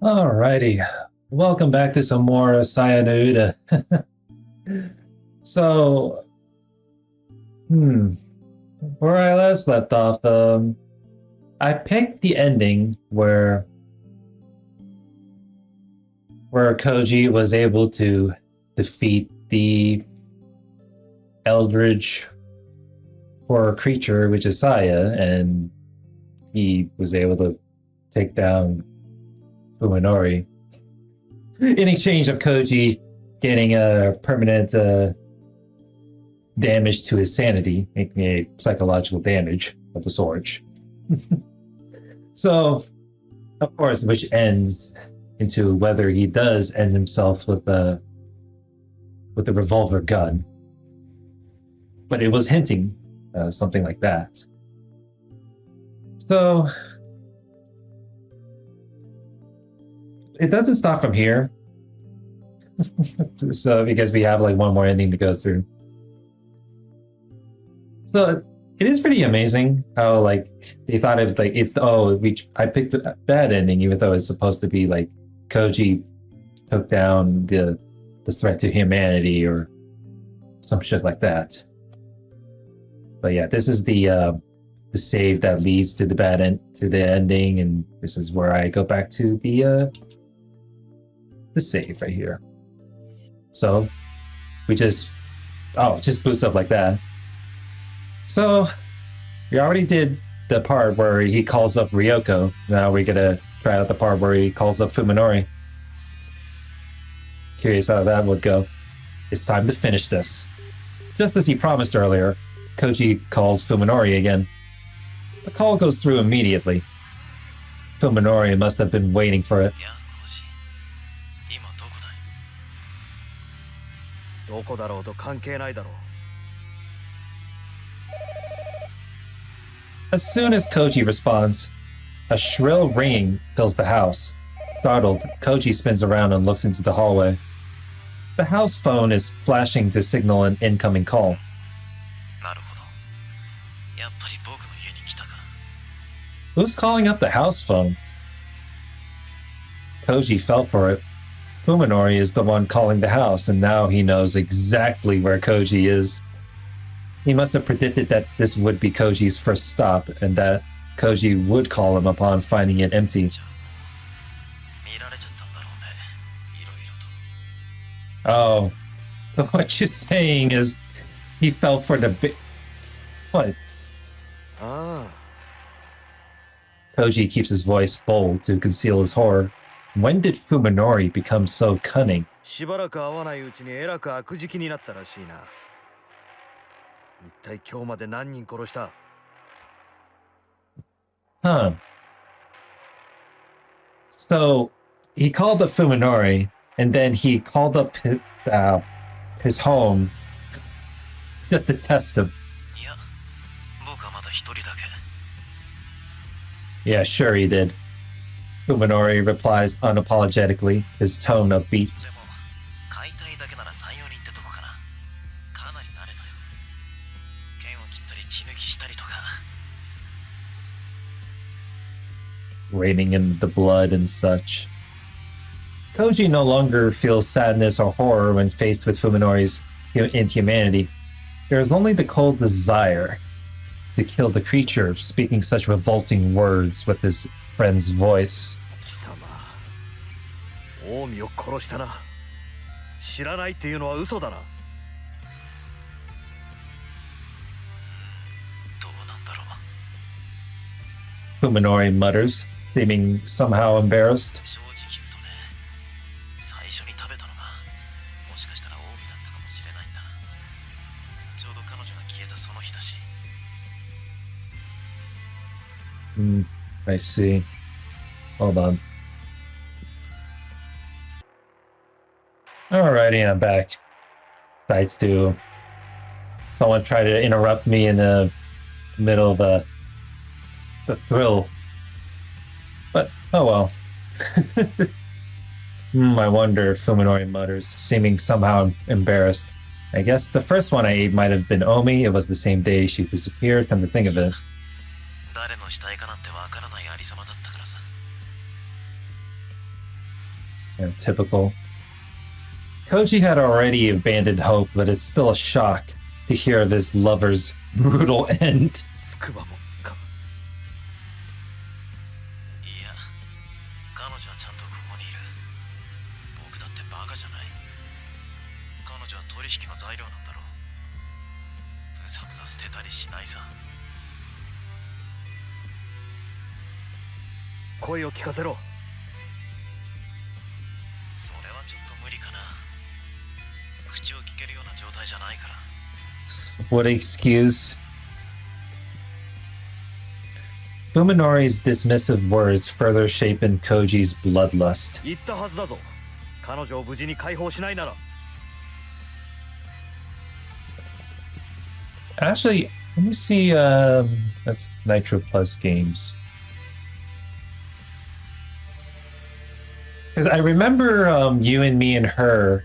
Alrighty, welcome back to some more Cyanide. So, where I last left off, I picked the ending where Koji was able to defeat the Eldritch horror creature, which is Saya, and he was able to take down Fuminori in exchange of Koji getting a permanent damage to his sanity, making a psychological damage of the sword. So, of course, which ends into whether he does end himself with the revolver gun. But it was hinting something like that. So it doesn't stop from here. So because we have like one more ending to go through. So it is pretty amazing how like they thought of like I picked a bad ending even though it's supposed to be like Koji took down the threat to humanity or some shit like that. But yeah, this is the save that leads to the ending, and this is where I go back to the save right here. So we just boots up like that. So we already did the part where he calls up Ryoko. Now we're gonna try out the part where he calls up Fuminori. Curious how that would go. It's time to finish this. Just as he promised earlier, Koji calls Fuminori again. The call goes through immediately. Fuminori must have been waiting for it. As soon as Koji responds, a shrill ringing fills the house. Startled, Koji spins around and looks into the hallway. The house phone is flashing to signal an incoming call. Who's calling up the house phone? Koji fell for it. Fuminori is the one calling the house, and now he knows exactly where Koji is. He must have predicted that this would be Koji's first stop, and that Koji would call him upon finding it empty. Oh, so what you're saying is he fell for the big... What? Koji keeps his voice bold to conceal his horror. When did Fuminori become so cunning? Huh. So he called up Fuminori, and then he called up his home just to test him. Yeah, sure he did. Fuminori replies unapologetically, his tone upbeat. Raining in the blood and such. Koji no longer feels sadness or horror when faced with Fuminori's inhumanity. There is only the cold desire to kill the creature, speaking such revolting words with his friend's voice. Fuminori mutters, seeming somehow embarrassed. I see. Hold on. Alrighty, I'm back. Nice to... Someone tried to interrupt me in the middle of the thrill. But, oh well. I wonder, Fuminori mutters, seeming somehow embarrassed. I guess the first one I ate might have been Omi. It was the same day she disappeared, come to think of it. You know, typical. Koji had already abandoned hope, but it's still a shock to hear of his lover's brutal end. つくばもか。いや、彼女はちゃんとここにいる。僕だってバカじゃない。彼女は取引の材料なんだろう。むさむさ捨てたりしないさ。声を聞かせろ。それはちょっと無理かな。口を聞けるような状態じゃないから。What excuse? Fuminori's dismissive words further shapen Koji's bloodlust. 言ったはずだぞ。彼女を無事に解放しないなら。Actually, let me see. That's Nitro Plus games. Because I remember You and Me and Her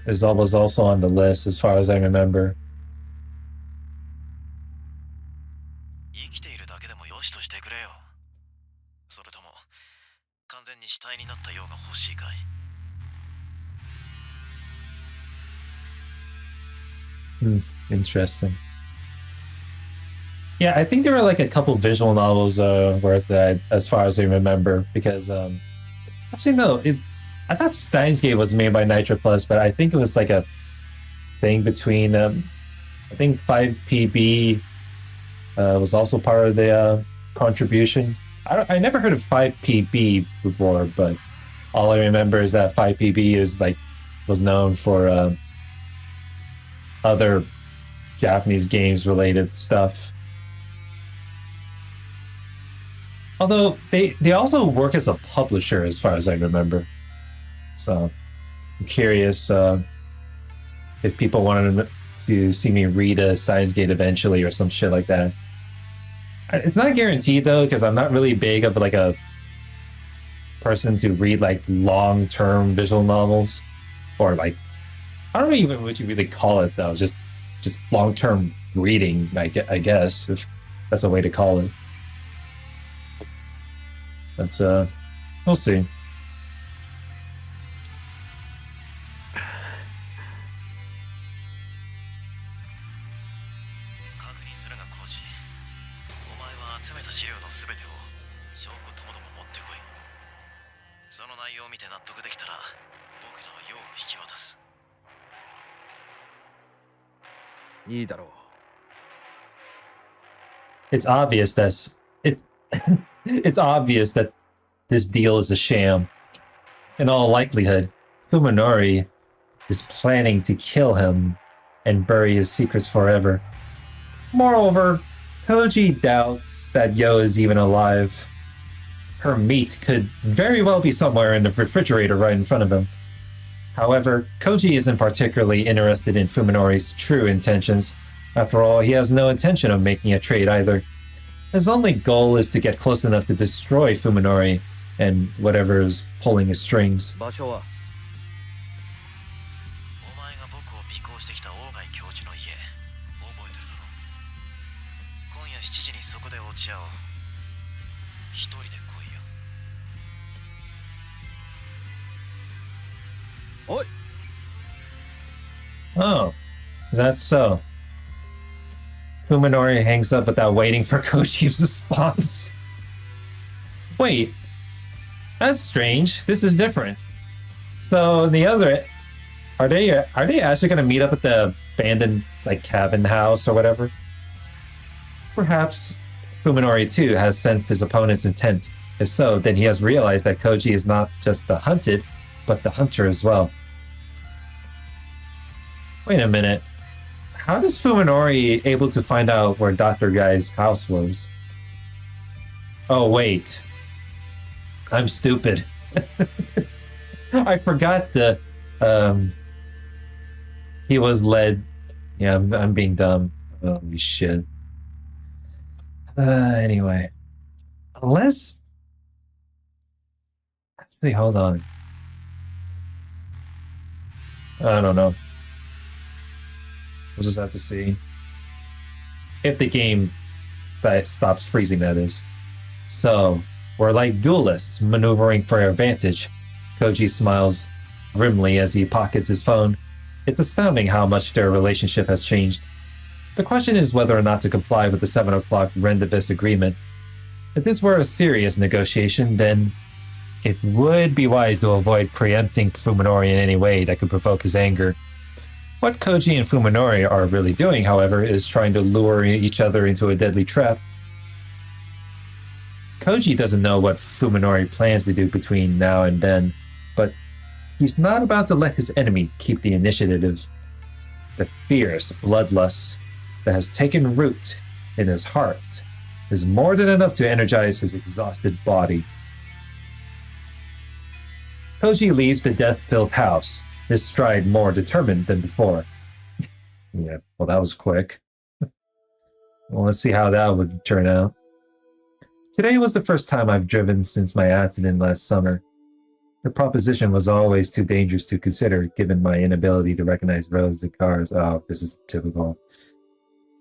was also on the list as far as I remember. 生きているだけでもよしとしてくれよ。それとも完全に死体になったようが欲しいかい。Interesting. Yeah, I think there were like a couple visual novels worth that, as far as I remember. Because actually, no, I thought Steins Gate was made by Nitro Plus, but I think it was like a thing between. I think 5PB was also part of the contribution. I never heard of 5PB before, but all I remember is that 5PB was known for other Japanese games related stuff. Although they also work as a publisher as far as I remember. So I'm curious if people wanted to see me read a Steins Gate eventually or some shit like that. It's not guaranteed though, because I'm not really big of like a person to read like long-term visual novels, or like I don't know even what you really call it though, just long-term reading, I guess, if that's a way to call it. That's we'll see. 確認するがコージ、お前は集めた資料のすべてを証拠ともども持ってこい。その内容を見て納得できたら僕らは用を引き渡す。いいだろう。It's obvious it's obvious that this deal is a sham. In all likelihood, Fuminori is planning to kill him and bury his secrets forever. Moreover, Koji doubts that Yo is even alive. Her meat could very well be somewhere in the refrigerator right in front of him. However, Koji isn't particularly interested in Fuminori's true intentions. After all, he has no intention of making a trade either. His only goal is to get close enough to destroy Fuminori and whatever is pulling his strings. 場所はお前が僕を尾行してきた大貝教授の家、覚えてるだろう。今夜7時にそこで落ち合おう。一人で来いよ。おい。 Oh, is that so? Fuminori hangs up without waiting for Koji's response. Wait, that's strange. This is different. So the other, are they actually going to meet up at the abandoned like cabin house or whatever? Perhaps Fuminori too has sensed his opponent's intent. If so, then he has realized that Koji is not just the hunted, but the hunter as well. Wait a minute. How is Fuminori able to find out where Dr. Guy's house was? Oh, wait. I'm stupid. I forgot the he was led. Yeah, I'm being dumb. Holy shit. Anyway. Unless actually, hold on. I don't know. We'll just have to see if the game stops freezing, that is. So, we're like duelists maneuvering for advantage. Koji smiles grimly as he pockets his phone. It's astounding how much their relationship has changed. The question is whether or not to comply with the 7 o'clock Rendavis agreement. If this were a serious negotiation, then it would be wise to avoid preempting Fuminori in any way that could provoke his anger. What Koji and Fuminori are really doing, however, is trying to lure each other into a deadly trap. Koji doesn't know what Fuminori plans to do between now and then, but he's not about to let his enemy keep the initiative. The fierce bloodlust that has taken root in his heart is more than enough to energize his exhausted body. Koji leaves the death-filled house, his stride more determined than before. Yeah, well, that was quick. Well, let's see how that would turn out. Today was the first time I've driven since my accident last summer. The proposition was always too dangerous to consider, given my inability to recognize roads and cars. Oh, this is typical.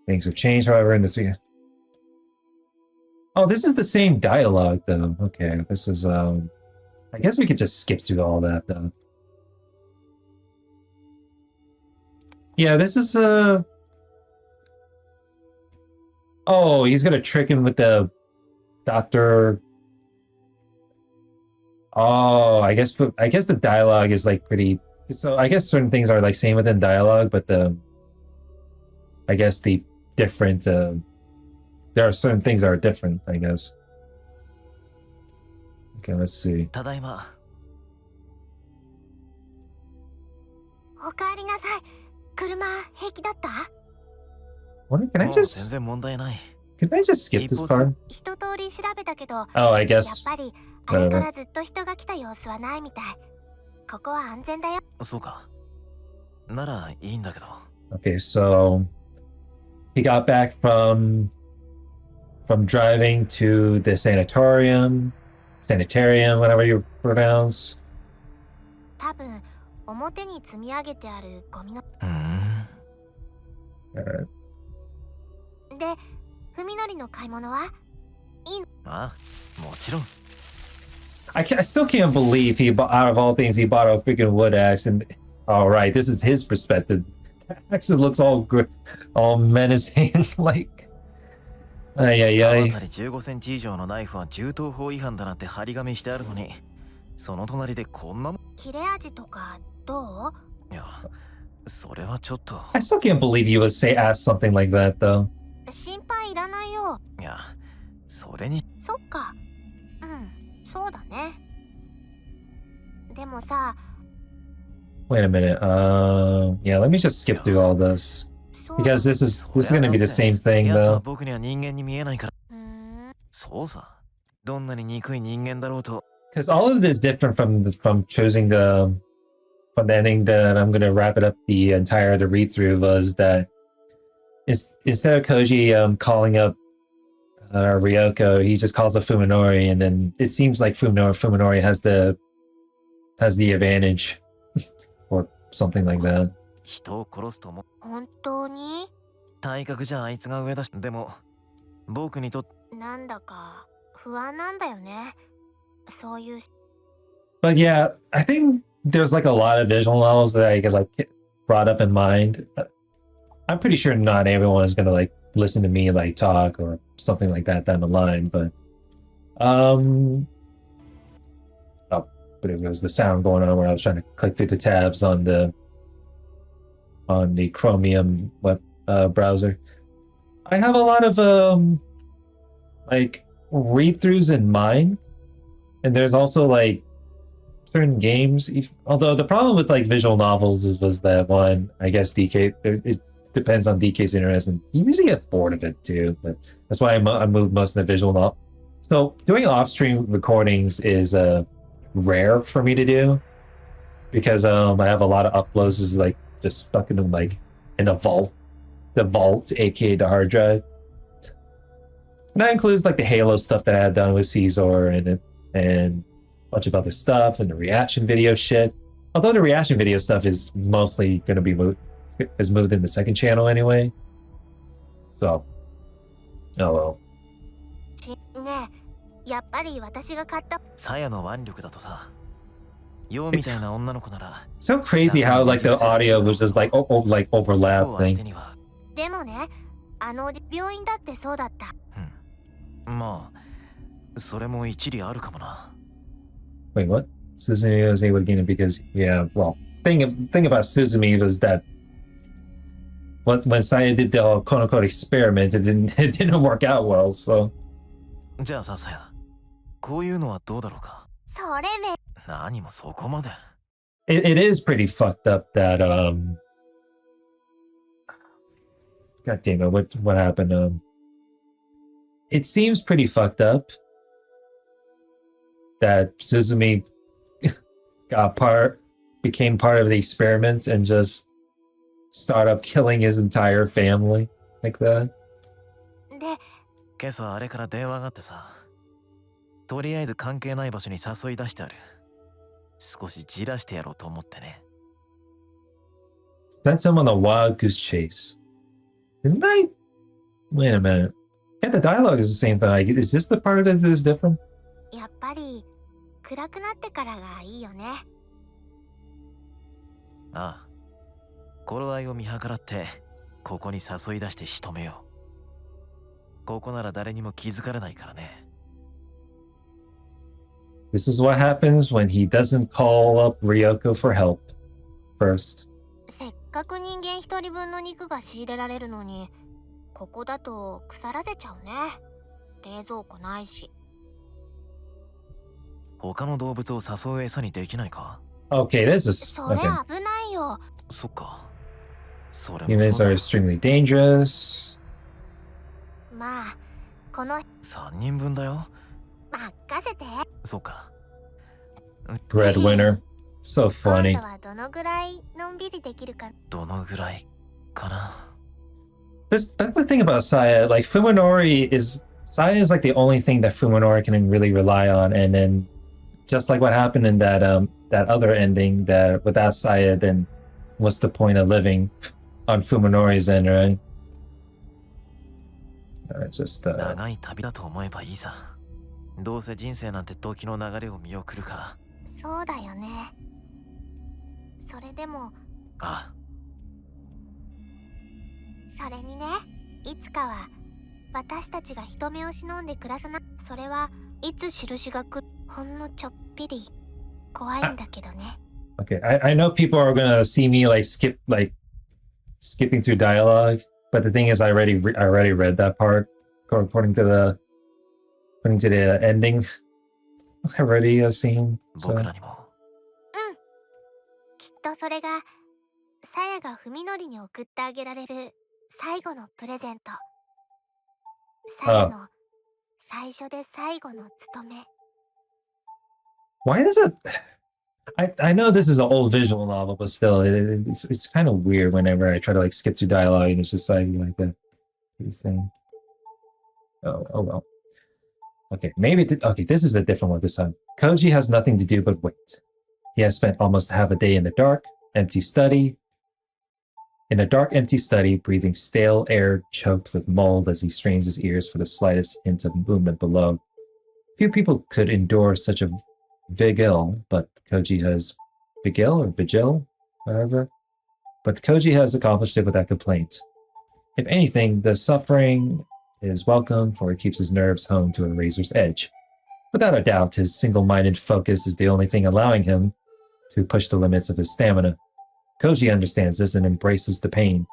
Things have changed, however, in this week. Oh, this is the same dialogue, though. Okay, this is, I guess we could just skip through all that, though. Yeah, this is, oh, he's gonna trick him with the doctor. Oh, I guess the dialogue is like pretty. So I guess certain things are like same within dialogue, but I guess the different. There are certain things that are different, I guess. Okay, let's see. ただいま。おかえりなさい。車平気だった？ What, can I もう全 just 然問題ない。 can I just skip this part? 一通り調べたけど、 Oh, I やっ guess. ぱりあれからずっと人が来た様子はないみたい。ここは安全だよ。そうか。ならいいんだけど。 Okay, so he got back from driving to the sanitarium, whatever you pronounce. 多分表に積み上げてあるゴミの。Alright. で、ふみのりの買い物は？いいの？あ、もちろん。I still can't believe he bought, out of all things, he bought a freaking wood axe. And all right, this is his perspective. Axe looks all menacing, like. 刃渡り15センチ以上のナイフは銃刀法違反だなって張り紙してあるのに、その隣でこんなもん。切れ味とかどう？いや、それはちょっと。I still can't believe you would ask something like that, though. 心配いらないよ。いや、それに。そっか。うん、そうだね。でもさ。Wait a minute. Yeah, let me just skip through all this. Because this is going to be the same thing, though. 僕には人間に見えないから。そうさ。どんなに憎い人間だろうと。Because all of this is different from choosing from the ending that I'm going to wrap it up the read through was that instead of Koji calling up Ryoko, he just calls up Fuminori, and then it seems like Fuminori has the advantage or something like that. 人を殺すとも。本当に？体格じゃあいつが上だし、でも僕にとってなんだか不安なんだよね。そういう。But yeah, I think there's like a lot of visual novels that I get like brought up in mind. I'm pretty sure not everyone is gonna like listen to me like talk or something like that down the line, but but it was the sound going on where I was trying to click through the tabs on the Chromium web browser. I have a lot of like read-throughs in mind, and there's also like certain games. Although the problem with like visual novels was that one, I guess DK, it depends on DK's interest, and you usually get bored of it too. But that's why I moved most of the visual novel. So doing off-stream recordings is rare for me to do because I have a lot of uploads is like just stuck in the vault, aka the hard drive. And that includes like the Halo stuff that I had done with Caesar and a bunch of other stuff and the reaction video shit. Although the reaction video stuff is mostly going to be moved in the second channel anyway. So, oh well. ねえ、やっぱり私が買った。鞘の腕力だとさ。ようみたいな女の子なら So crazy how like the audio was just like like こう overlapping. 相手にはでもね、病院だってそうだった。まあそれも一理あるかもな。 Wait, what? Suzumi was able to gain it because yeah, well, thing about Suzumi was that when Saya did the quote unquote experiment, it didn't work out well. So じゃあささや、こういうのはどうだろうか。それめ。何もそこまで。 it is pretty fucked up that God damn it, what happened? It seems pretty fucked up that Suzumi became part of the experiment and just start up killing his entire family like that. で、今朝あれから電話があってさ、とりあえず関係ない場所に誘い出してある。少しじらしてやろうと思ってね。 Sent him on a wild goose chase. Didn't I? Wait a minute. Yeah, the dialogue is the same thing. Like, is this the part that is different? やっぱり暗くなってからがいいよね。ああ、頃合いを見計らってここに誘い出して仕留めよう。ここなら誰にも気づかれないからね。 This is what happens when he doesn't call up Ryoko for help first. せっかく人間一人分の肉が仕入れられるのに、ここだと腐らせちゃうね。冷蔵庫ないし。他の動物を誘う餌にできないか？ Okay, this is それ okay. 危ないよ。そっか。それも Humans そう are だ。 extremely dangerous. まあ、この3人分だよ。任せて。そうか。 Breadwinner. So 今 funny. 度はどのぐらいのんびりできるか。どのぐらいかな。 That's the thing about Saya. Like Fuminori Saya is like the only thing that Fuminori can really rely on, and then just like what happened in that other ending, that without Saya, then what's the point of living on Fuminori's end, right? Just 長い旅だと思えばいいさ。どうせ人生なんて時の流れを見送るか。そうだよね。それでも、ああ、それにね、いつかは私たちが人目を忍んで暮らさな。それはいつ印が来る。ほんのちょっぴり怖いんだけどね。 okay. I know people are gonna see me like skipping through dialogue, but the thing is, I already read that part according to the ending. I already seen. 僕 So らにも。きっとそれがさやが文則に送ってあげられる最後のプレゼント。さやの最初で最後の務め。 why does it? I know this is an old visual novel, but still, it's kind of weird whenever I try to like skip through dialogue and it's just like that. He's saying, oh well. Okay, okay, this is a different one this time. Koji has nothing to do but wait. He has spent almost half a day in the dark, empty study, breathing stale air choked with mold as he strains his ears for the slightest hint of movement below. Few people could endure such a vigil, but Koji has whatever. But Koji has accomplished it without complaint. If anything, the suffering is welcome, for it keeps his nerves honed to a razor's edge. Without a doubt, his single-minded focus is the only thing allowing him to push the limits of his stamina. Koji understands this and embraces the pain.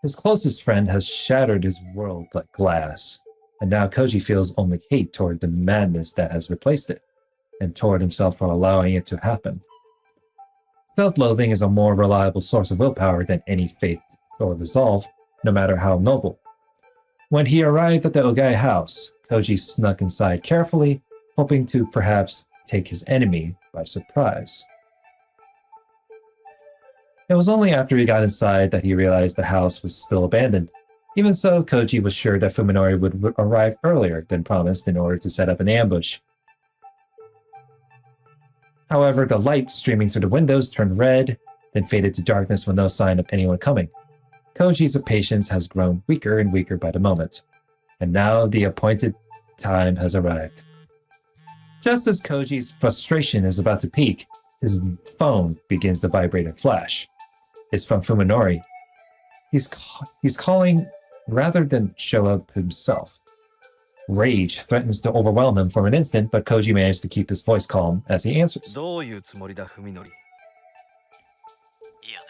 His closest friend has shattered his world like glass, and now Koji feels only hate toward the madness that has replaced it, and toward himself for allowing it to happen. Self-loathing is a more reliable source of willpower than any faith or resolve, no matter how noble. When he arrived at the Ogai house, Koji snuck inside carefully, hoping to perhaps take his enemy by surprise. It was only after he got inside that he realized the house was still abandoned. Even so, Koji was sure that Fuminori would arrive earlier than promised in order to set up an ambush. However, the light streaming through the windows turned red, then faded to darkness with no sign of anyone coming. Koji's patience has grown weaker and weaker by the moment, and now the appointed time has arrived. Just as Koji's frustration is about to peak, His phone begins to vibrate and flash. It's from Fuminori. He's calling rather than show up himself. Rage threatens to overwhelm him for an instant, but Koji managed to keep his voice calm as he answers. どういうつもりだ、文則。いやね、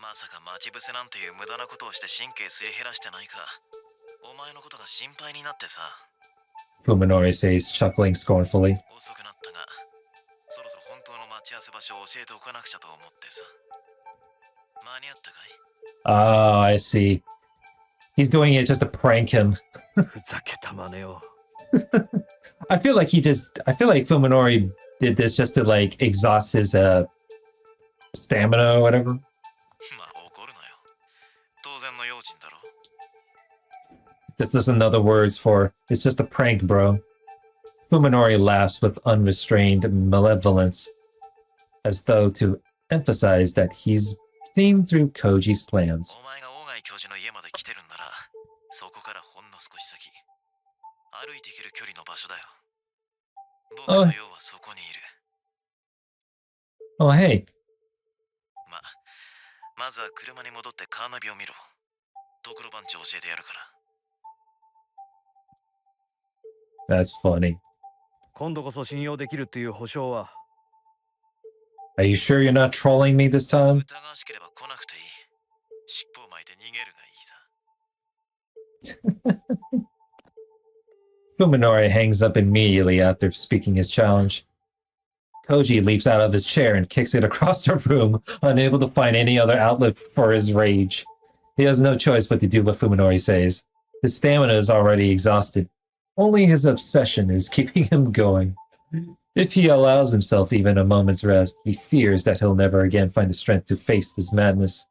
まさか待ち伏せなんていう無駄なことをして神経すり減らしてないか。お前のことが心配になってさ。Fuminori says, chuckling scornfully. 遅くなったが、そろそろ本当の待ち合わせ場所を教えておかなくちゃと思ってさ。間に合ったかい？ Oh, I see. He's doing it just to prank him. ふざけた真似を。I feel like Fuminori did this just to like exhaust his stamina or whatever. まあ怒るなよ。当然の用心だろ。This is another words for it's just a prank, bro. Fuminori laughs with unrestrained malevolence, as though to emphasize that he's seen through Koji's plans. お前が大貝教授の家まで来てるんなら、そこからほんの少し先、歩いて行ける距離の場所だよ。僕と要はそこにいる。Oh, hey. まずは車に戻ってカーナビを見ろ。ところ番地教えてやるから。That's funny. 今度こそ信用できるっていう保証は。Are you sure you're not trolling me this time? 疑わしければ来なくていい。尻尾を巻いて逃げるがいいさ。Fuminori hangs up immediately after speaking his challenge. Koji leaps out of his chair and kicks it across the room, unable to find any other outlet for his rage. He has no choice but to do what Fuminori says. His stamina is already exhausted. Only his obsession is keeping him going. If he allows himself even a moment's rest, he fears that he'll never again find the strength to face this madness.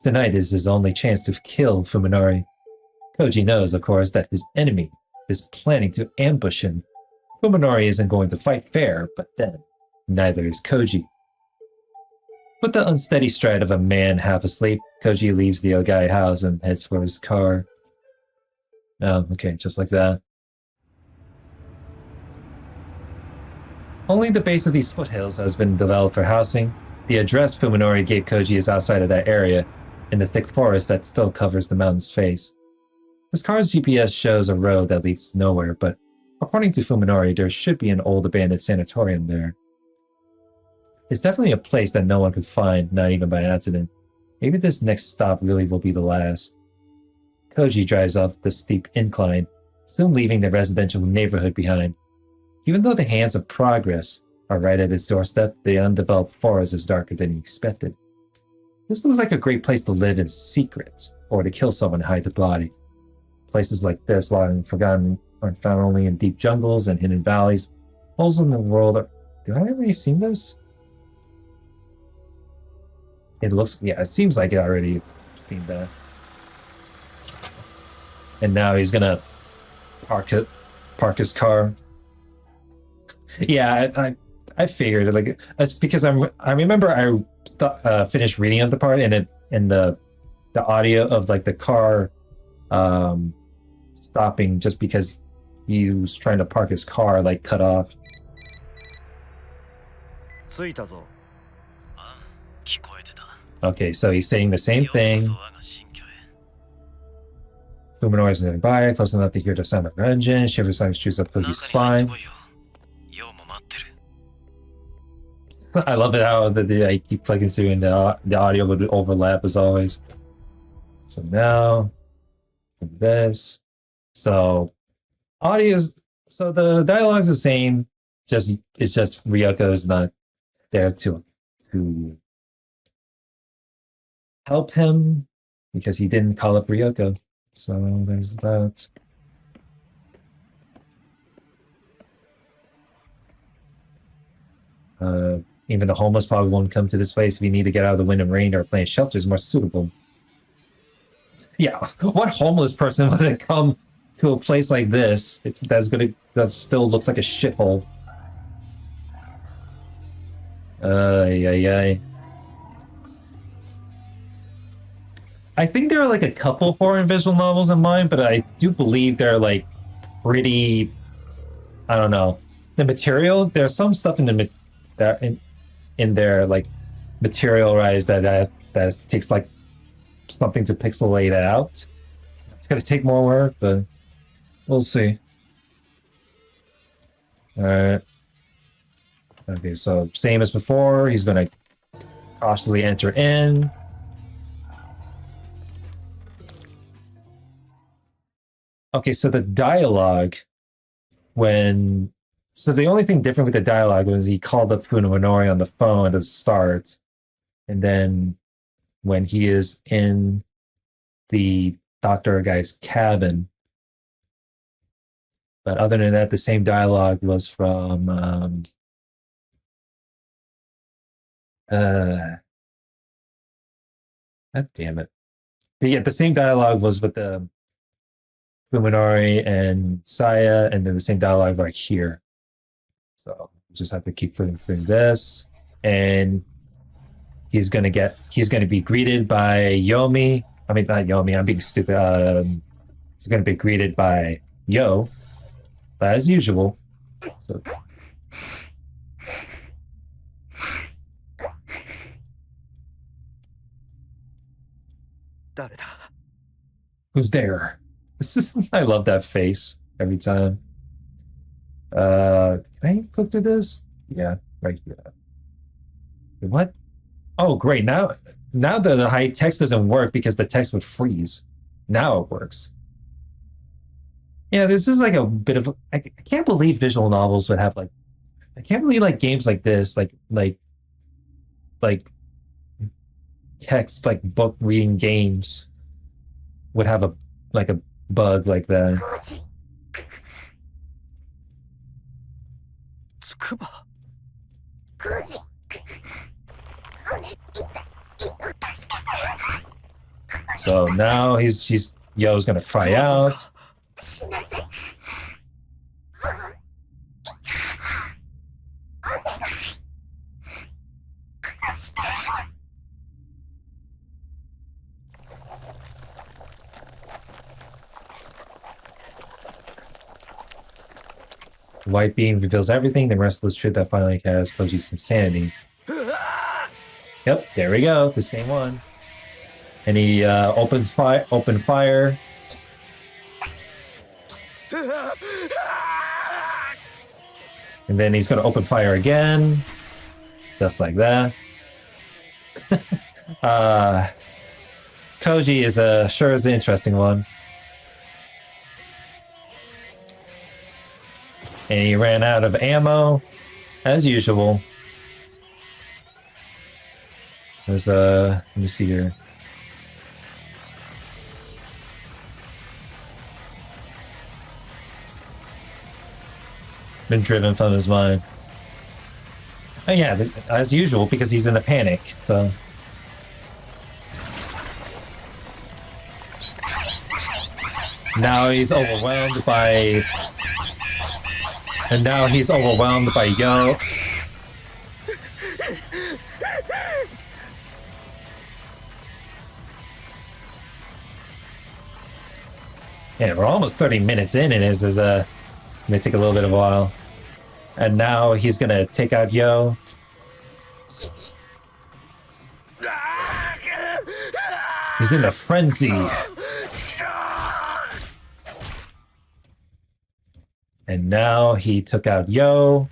Tonight is his only chance to kill Fuminori. Koji knows, of course, that his enemy is planning to ambush him. Fuminori isn't going to fight fair, but then, neither is Koji. With the unsteady stride of a man half asleep, Koji leaves the Ogai house and heads for his car. Oh, okay, just like that. Only the base of these foothills has been developed for housing. The address Fuminori gave Koji is outside of that area, in the thick forest that still covers the mountain's face. His car's GPS shows a road that leads nowhere, but according to Fuminori, there should be an old abandoned sanatorium there. It's definitely a place that no one could find, not even by accident. Maybe this next stop really will be the last. Koji drives up the steep incline, soon leaving the residential neighborhood behind. Even though the hands of progress are right at his doorstep, the undeveloped forest is darker than he expected. This looks like a great place to live in secret, or to kill someone and hide the body. Places like this, long forgotten, are found only in deep jungles and hidden valleys. Holes in the world are... Have I already seen this? It looks... Yeah, it seems like I already seen that. And now he's gonna park his car. Yeah, I figured, like, that's because I remember I finished reading up the part and the audio of like the car stopping just because he was trying to park his car like cut off. 着いたぞ。あ、聞こえてた。 Okay, so he's saying the same ようこ thing. そ我が新居へ。 Fuminori is nearby, close enough to hear the sound of her engine. Shivers like shoots up 中 Koji's に入って spine. こいよ。ようも待ってる。 I love it how I keep clicking through and the audio would overlap as always. So now, this. So, so the dialogue's the same. It's just Ryoko's not there to help him because he didn't call up Ryoko. So there's that. Even the homeless probably won't come to this place if you need to get out of the wind and rain, or a place shelter is more suitable. Yeah, what homeless person would come to a place like this? That still looks like a shithole. Ay. I think there are like a couple horror and visual novels in mind, but I do believe they're like pretty. I don't know. The material. There's some stuff in in there like materialize that takes like something to pixelate it out. It's gonna take more work, but we'll see. All right. Okay, so same as before. He's gonna cautiously enter in. Okay, so the dialogue so the only thing different with the dialogue was he called up Fuminori on the phone at the start, and then when he is in the doctor guy's cabin. But other than that, the same dialogue was from God damn it. Yeah, the same dialogue was with the Fuminori and Saya, and then the same dialogue right here. So just have to keep flipping through this, and he's gonna be greeted by Yomi. I mean, not Yomi. I'm being stupid. He's gonna be greeted by Yo, as usual. So. Who's there? I love that face every time. Can I click through this? Yeah, right here. What? Oh, great. Now the high text doesn't work because the text would freeze. Now it works. Yeah, this is like a bit of I can't believe visual novels would have like I can't believe like games like this, like text, like book reading games would have a bug like that. So now Yo's gonna fry out. White beam reveals everything, the restless truth that finally has Koji's insanity. Yep, there we go, the same one. And he opened fire. And then he's gonna open fire again. Just like that. Koji is sure is an interesting one. And he ran out of ammo, as usual. There's let me see here. Been driven from his mind. Oh yeah, as usual, because he's in a panic, so. Now he's overwhelmed by... And now he's overwhelmed by Yo. Yeah, we're almost 30 minutes in, and it is may take a little bit of a while. And now he's gonna take out Yo. He's in a frenzy. And now he took out Yo.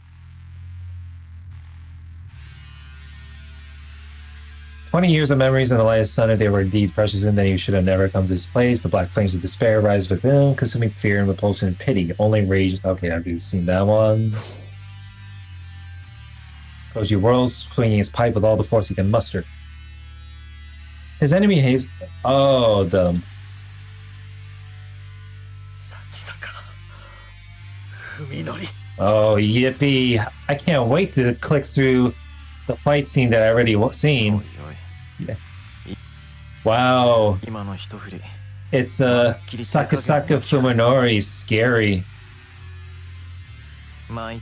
20 years of memories in the light of sun, if they were indeed precious, and then he should have never come to this place. The black flames of despair rise within, consuming fear and repulsion and pity. Only rage. Okay, I've seen that one. Koji whirls, swinging his pipe with all the force he can muster. His enemy hates... Oh, dumb. Oh, yippee. I can't wait to click through the fight scene that I already seen. Yeah. Wow. It's Sakasaka Fuminori. Scary. Oh.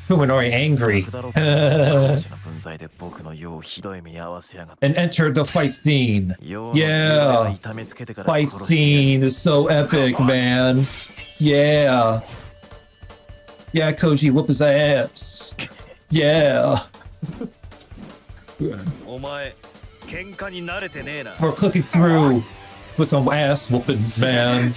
Fuminori angry. And entered the fight scene. Yeah. Fight scene is so epic, man. Yeah. Yeah, Koji, whoop his ass. Yeah. お前喧嘩に慣れてねえな。 We're clicking through with some ass whooping, man.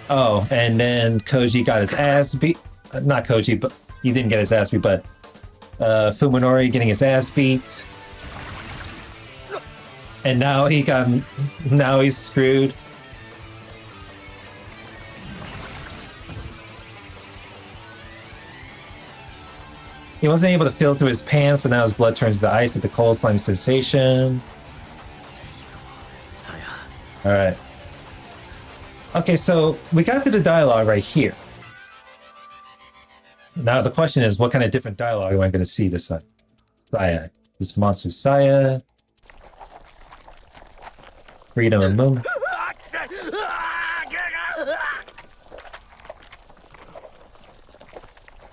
Oh, and then Koji got his ass beat. Not Koji, but he didn't get his ass beat, but Fuminori getting his ass beat. And now he's screwed. He wasn't able to feel through his pants, but now his blood turns to ice at the cold, slimy sensation. さや All right. Okay, so we got to the dialogue right here. Now the question is, what kind of different dialogue am I going to see this Saya? This monster Saya? Freedom and Moon?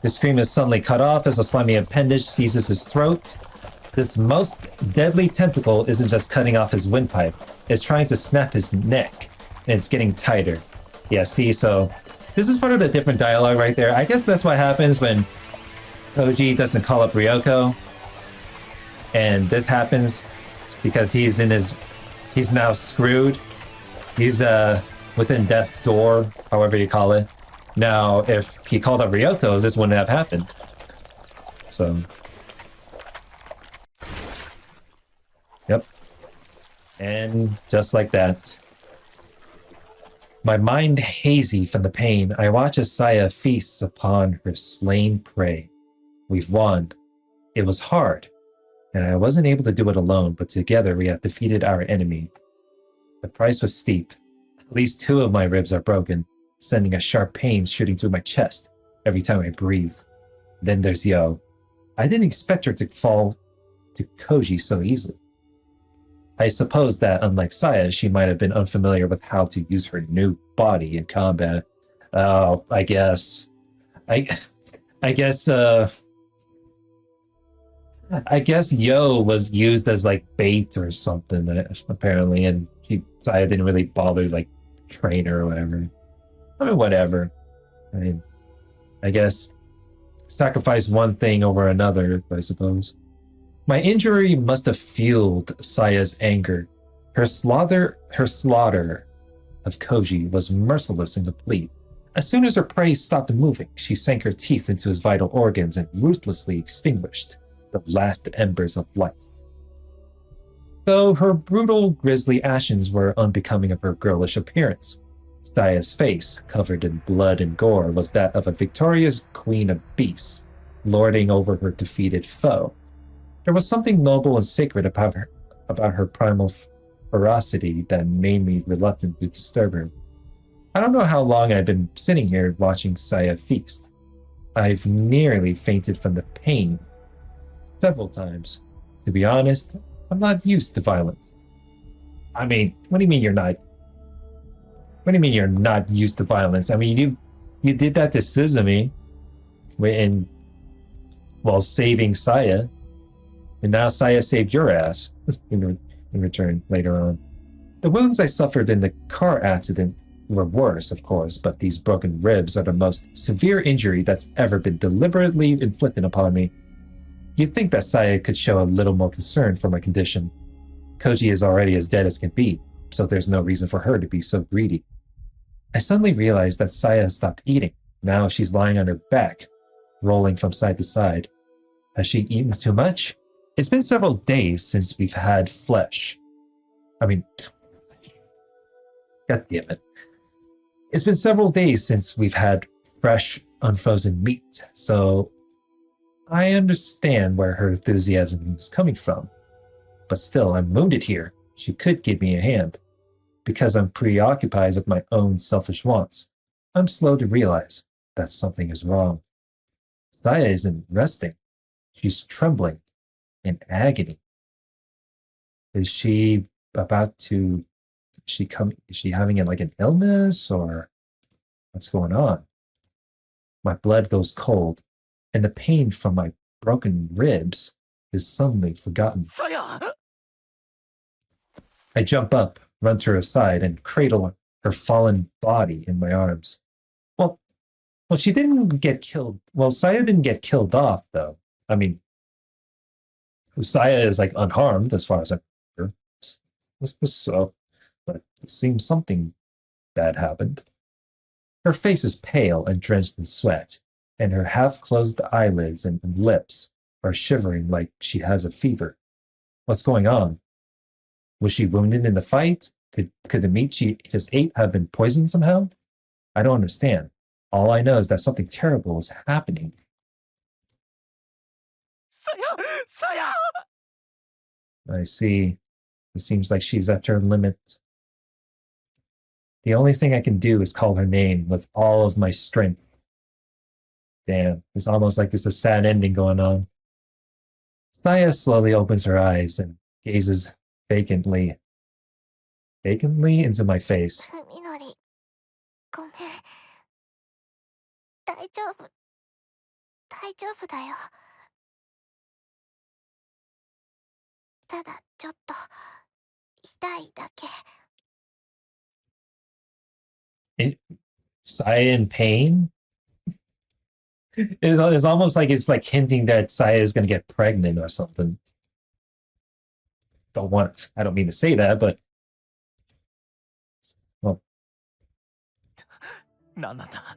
His scream is suddenly cut off as a slimy appendage seizes his throat. This most deadly tentacle isn't just cutting off his windpipe, it's trying to snap his neck, and it's getting tighter. Yeah, see, so this is part of the different dialogue right there. I guess that's what happens when Koji doesn't call up Ryoko. And this happens because he's now screwed. He's within death's door, however you call it. Now, if he called up Ryoko, this wouldn't have happened. So, yep. And just like that, my mind hazy from the pain, I watch as Saya feasts upon her slain prey. We've won. It was hard, and I wasn't able to do it alone, but together we have defeated our enemy. The price was steep. At least 2 of my ribs are broken, sending a sharp pain shooting through my chest every time I breathe. Then there's Yo. I didn't expect her to fall to Koji so easily. I suppose that, unlike Saya, she might have been unfamiliar with how to use her new body in combat. Oh, I guess Yo was used as like bait or something, apparently, and Saya didn't really bother like train her or whatever. I mean, whatever. I mean, I guess sacrifice one thing over another, I suppose. My injury must have fueled Saya's anger. Her slaughter of Koji was merciless and complete. As soon as her prey stopped moving, she sank her teeth into his vital organs and ruthlessly extinguished the last embers of life. Though her brutal, grisly actions were unbecoming of her girlish appearance, Saya's face, covered in blood and gore, was that of a victorious queen of beasts, lording over her defeated foe. There was something noble and sacred about her primal ferocity that made me reluctant to disturb her. I don't know how long I've been sitting here watching Saya feast. I've nearly fainted from the pain several times. To be honest, I'm not used to violence. I mean, what do you mean you're not? What do you mean you're not used to violence? I mean, you did that to Suzumi while saving Saya, and now Saya saved your ass in return later on. The wounds I suffered in the car accident were worse, of course, but these broken ribs are the most severe injury that's ever been deliberately inflicted upon me. You'd think that Saya could show a little more concern for my condition. Koji is already as dead as can be, so there's no reason for her to be so greedy. I suddenly realized that Saya has stopped eating. Now she's lying on her back, rolling from side to side. Has she eaten too much? It's been several days since we've had flesh. I mean, God damn it. It's been several days since we've had fresh, unfrozen meat, so I understand where her enthusiasm is coming from. But still, I'm wounded here. She could give me a hand. Because I'm preoccupied with my own selfish wants, I'm slow to realize that something is wrong. Saya isn't resting. She's trembling in agony. Is she having like an illness, or what's going on? My blood goes cold, and the pain from my broken ribs is suddenly forgotten. Saya! I jump up, run to her side, and cradle her fallen body in my arms. Well, she didn't get killed. Well, Saya didn't get killed off, though. I mean, Saya is like unharmed as far as I'm sure. So, but it seems something bad happened. Her face is pale and drenched in sweat, and her half-closed eyelids and lips are shivering like she has a fever. What's going on? Was she wounded in the fight? Could the meat she just ate have been poisoned somehow? I don't understand. All I know is that something terrible is happening. Saya! I see. It seems like she's at her limit. The only thing I can do is call her name with all of my strength. Damn, it's almost like it's a sad ending going on. Saya slowly opens her eyes and gazes vacantly into my face. ふみのり、ごめん。大丈夫。大丈夫だよ。ただちょっと痛いだけ。Saya in pain? It's almost like it's like hinting that Saya is going to get pregnant or something. I don't mean to say that, but well. 何なんだ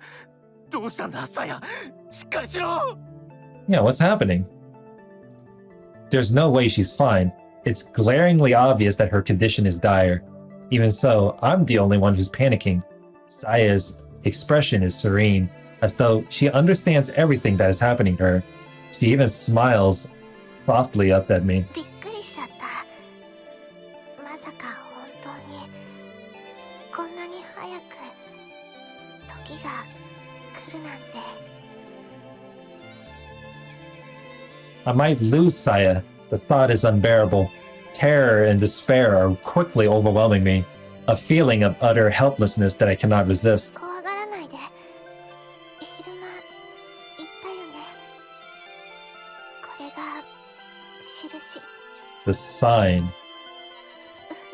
どうしたんだサヤしっかりしろ Yeah, what's happening? There's no way she's fine. It's glaringly obvious that her condition is dire. Even so, I'm the only one who's panicking. Saya's expression is serene, as though she understands everything that is happening to her. She even smiles softly up at me. びっくりしちゃった。まさか本当にこんなに早く時が来るなんて。I might lose Saya. The thought is unbearable. Terror and despair are quickly overwhelming me. A feeling of utter helplessness that I cannot resist. 怖がらないで。昼間言ったよね。これが印。 The sign.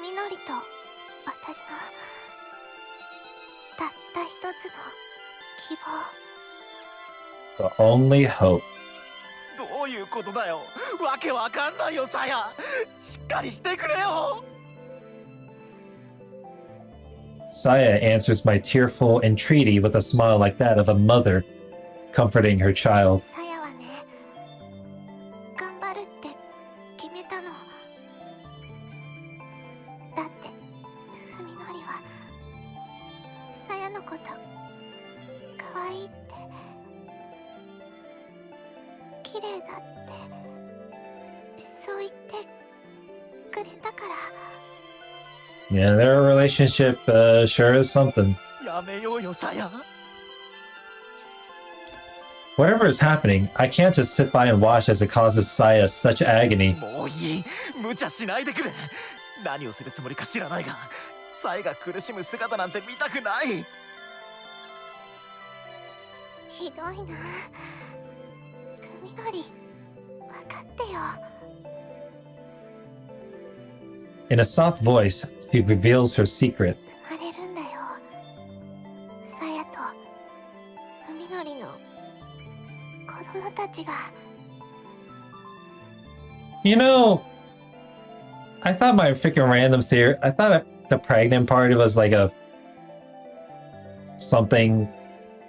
みのりと私のたった一つの希望。 The only hope. どういうことだよわけわかんないよサヤしっかりしてくれよ Saya answers my tearful entreaty with a smile like that of a mother comforting her child. さやはね、頑張るって決めたの。だってふみのりはさやのこと可愛いって綺麗だってそう言ってくれたから。 Yeah, their relationship sure is something. やめようよサヤ Whatever is happening, I can't just sit by and watch as it causes Saya such agony. もういい無茶しないでくれ何をするつもりか知らないがサヤが苦しむ姿なんて見たくないひどいな。ふみのり、分かってよ。 In a soft voice, she reveals her secret. 生まれるんだよ。さやとふみのりの子供たちが。 You know, I thought my freaking random theory. I thought the pregnant part was like a something.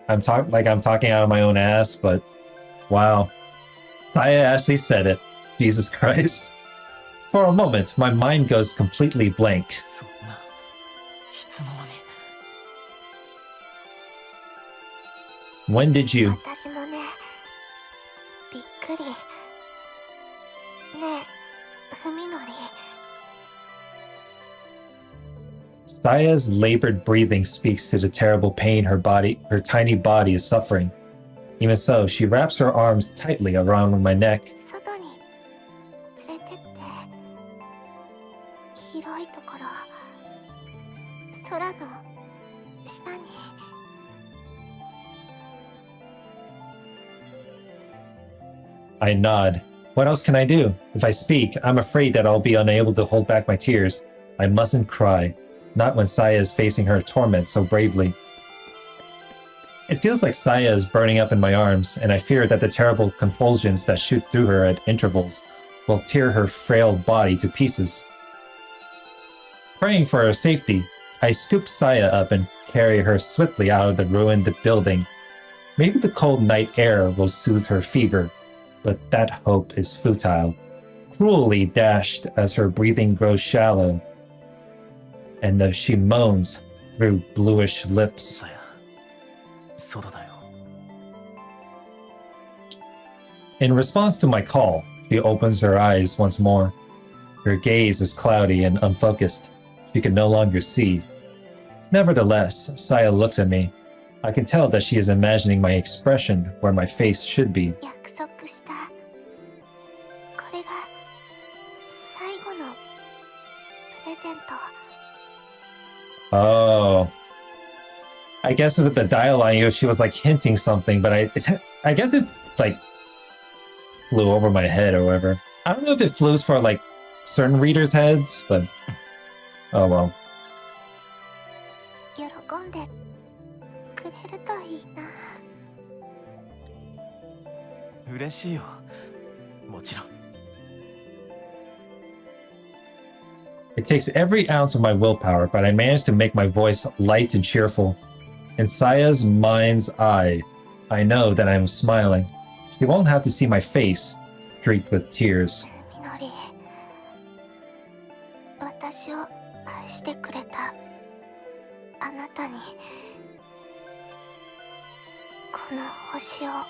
I'm talking out of my own ass, but wow, Saya actually said it. Jesus Christ! For a moment, my mind goes completely blank. そんないつの間に When did you? 私もね、びっくり。ねえ、ふみのり。 Saya's labored breathing speaks to the terrible pain her tiny body is suffering. Even so, she wraps her arms tightly around my neck. 外に連れてって。広いところ。空の下に。 I nod. What else can I do? If I speak, I'm afraid that I'll be unable to hold back my tears. I mustn't cry, not when Saya is facing her torment so bravely. It feels like Saya is burning up in my arms, and I fear that the terrible convulsions that shoot through her at intervals will tear her frail body to pieces. Praying for her safety, I scoop Saya up and carry her swiftly out of the ruined building. Maybe the cold night air will soothe her fever, but that hope is futile, cruelly dashed as her breathing grows shallow, and as she moans through bluish lips. さや、外だよ。 In response to my call, she opens her eyes once more. Her gaze is cloudy and unfocused. She can no longer see. Nevertheless, Saya looks at me. I can tell that she is imagining my expression where my face should be. 約束した。これが最後のプレゼント。 Oh. I guess with the dialogue, she was like hinting something, but I guess it like flew over my head or whatever. I don't know if it flew for like certain readers' heads, but oh well. 喜んでくれるといいな。嬉しいよ。もちろん。 It takes every ounce of my willpower, but I manage to make my voice light and cheerful. In Saya's mind's eye, I know that I am smiling. She won't have to see my face streaked with tears. みのり、私を愛してくれたあなたにこの星をあ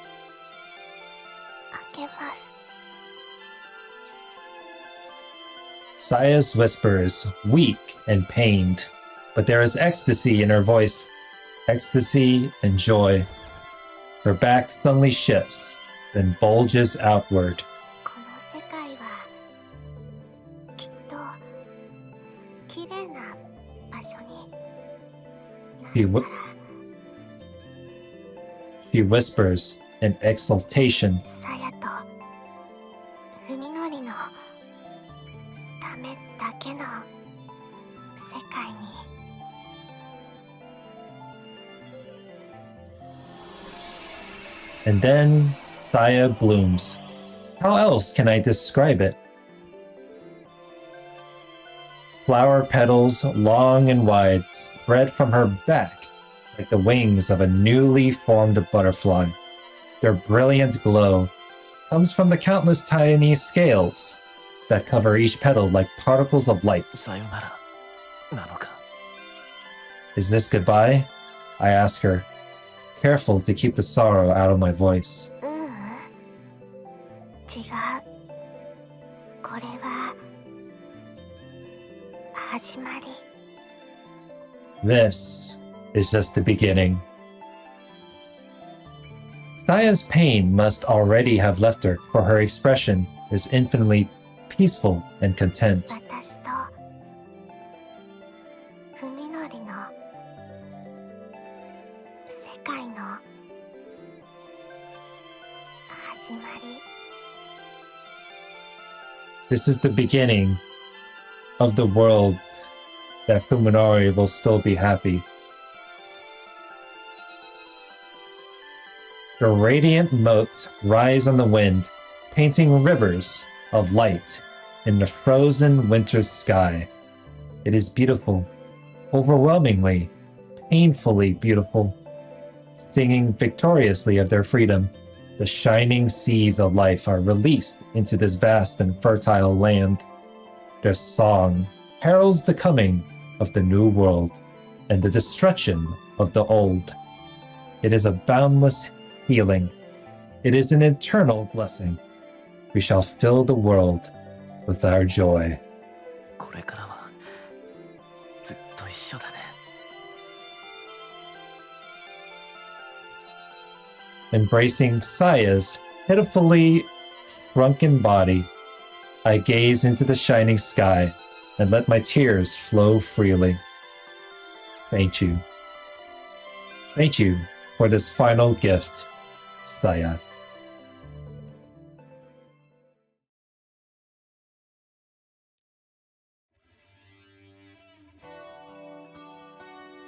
げます。 Saya's whisper is weak and pained, but there is ecstasy in her voice, ecstasy and joy. Her back suddenly shifts, then bulges outward. この世界はきっと綺麗な場所にな She, るか wh- ら。 she whispers in exultation. さやとふみのりのためだけの世界に。 And then Saya blooms. How else can I describe it? Flower petals, long and wide, spread from her back like the wings of a newly formed butterfly. Their brilliant glow comes from the countless tiny scales that cover each petal like particles of light. さよならなのか。 Is this goodbye? I ask her, careful to keep the sorrow out of my voice. ううん、違う。これは始まり。 This is just the beginning. Saya's pain must already have left her, for her expression is infinitely peaceful and content. 私とふみのりの世界の始まり。 This is the beginning of the world that Fuminori will still be happy. The radiant motes rise on the wind, painting rivers of light in the frozen winter's sky. It is beautiful, overwhelmingly, painfully beautiful. Singing victoriously of their freedom, the shining seas of life are released into this vast and fertile land. Their song heralds the coming of the new world and the destruction of the old. It is a boundless healing. It is an eternal blessing. We shall fill the world with our joy. これからはずっと一緒だね。 Embracing Saya's pitifully shrunken body, I gaze into the shining sky and let my tears flow freely. Thank you. Thank you for this final gift, Saya.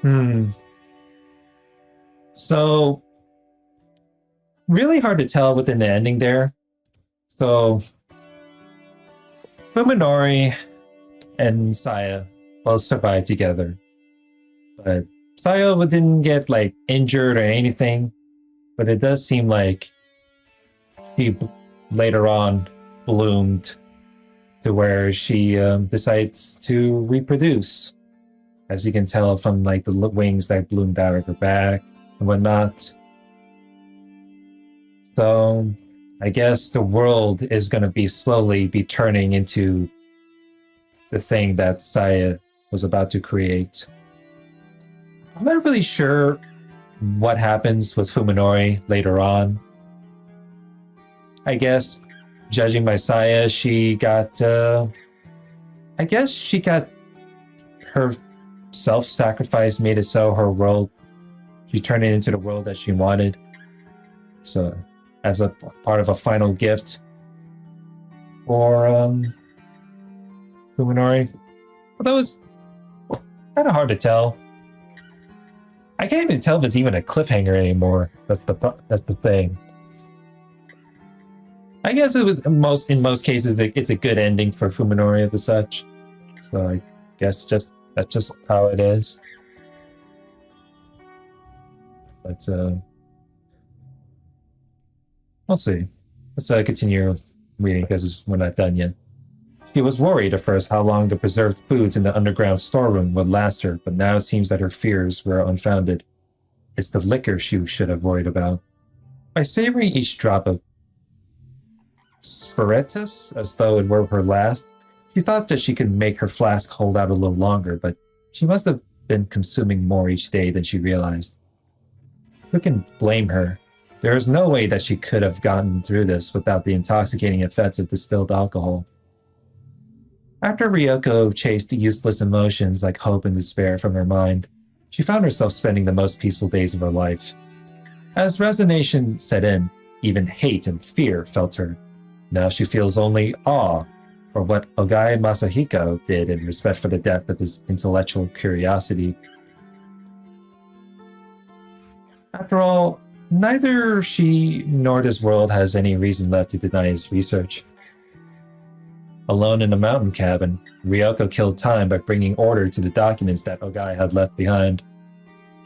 Hmm. So, really hard to tell within the ending there. So, Fuminori and Saya both survived together. But Saya didn't get like injured or anything. But it does seem like she later on bloomed to where she decides to reproduce, as you can tell from like the wings that bloomed out of her back and whatnot. So I guess the world is going to be slowly be turning into the thing that Saya was about to create. I'm not really sure what happens with Fuminori later on. I guess, judging by Saya, she got, I guess she got her self-sacrifice made it so her world, she turned it into the world that she wanted. So, as a part of a final gift for Fuminori. But that was kind of hard to tell. I can't even tell if it's even a cliffhanger anymore. That's the thing. I guess in most cases it's a good ending for Fuminori of the such. So I guess that's just how it is. But we'll see. Let's continue reading because we're not done yet. She was worried at first how long the preserved foods in the underground storeroom would last her, but now it seems that her fears were unfounded. It's the liquor she should have worried about. By savoring each drop of spiritus as though it were her last, she thought that she could make her flask hold out a little longer, but she must have been consuming more each day than she realized. Who can blame her? There is no way that she could have gotten through this without the intoxicating effects of distilled alcohol. After Ryoko chased useless emotions like hope and despair from her mind, she found herself spending the most peaceful days of her life. As resignation set in, even hate and fear felt her. Now she feels only awe for what Ogai Masahiko did in respect for the death of his intellectual curiosity. After all, neither she nor this world has any reason left to deny his research. Alone in a mountain cabin, Ryoko killed time by bringing order to the documents that Ogai had left behind.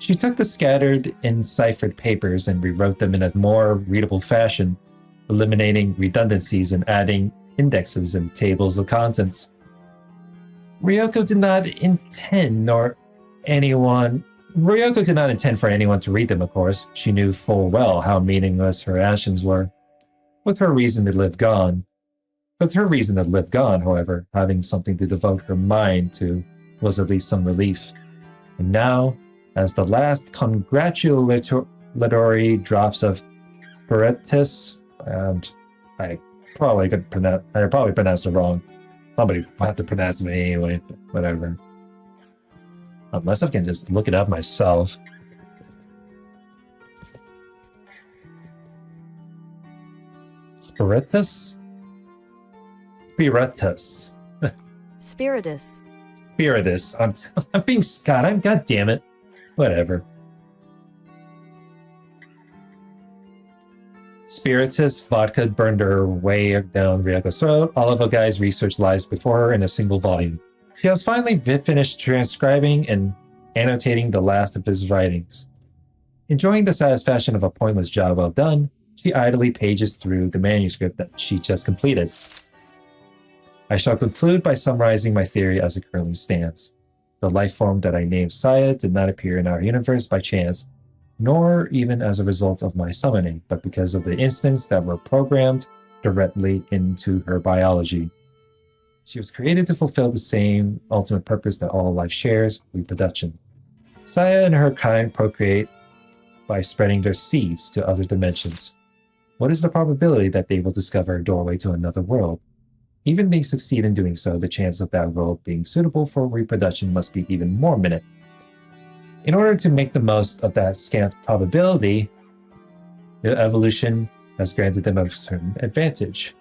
She took the scattered, enciphered papers and rewrote them in a more readable fashion, eliminating redundancies and adding indexes and tables of contents. Ryoko did not intend for anyone to read them, of course. She knew full well how meaningless her actions were. With her reason to live gone, however, having something to devote her mind to was at least some relief. And now, as the last congratulatory drops of spiritus, I probably pronounced it wrong. Somebody will have to pronounce it anyway, but whatever. Unless I can just look it up myself. Spiritus? Spiritus. Spiritus. Spiritus. I'm being Scott. God damn it. Whatever. Spiritus vodka burned her way down Ryoko's throat. All of Ogai's research lies before her in a single volume. She has finally finished transcribing and annotating the last of his writings. Enjoying the satisfaction of a pointless job well done, she idly pages through the manuscript that she just completed. I shall conclude by summarizing my theory as it currently stands. The life form that I named Saya did not appear in our universe by chance, nor even as a result of my summoning, but because of the instincts that were programmed directly into her biology. She was created to fulfill the same ultimate purpose that all life shares, reproduction. Saya and her kind procreate by spreading their seeds to other dimensions. What is the probability that they will discover a doorway to another world? Even if they succeed in doing so, the chance of that world being suitable for reproduction must be even more minute. In order to make the most of that scant probability, the evolution has granted them a certain advantage.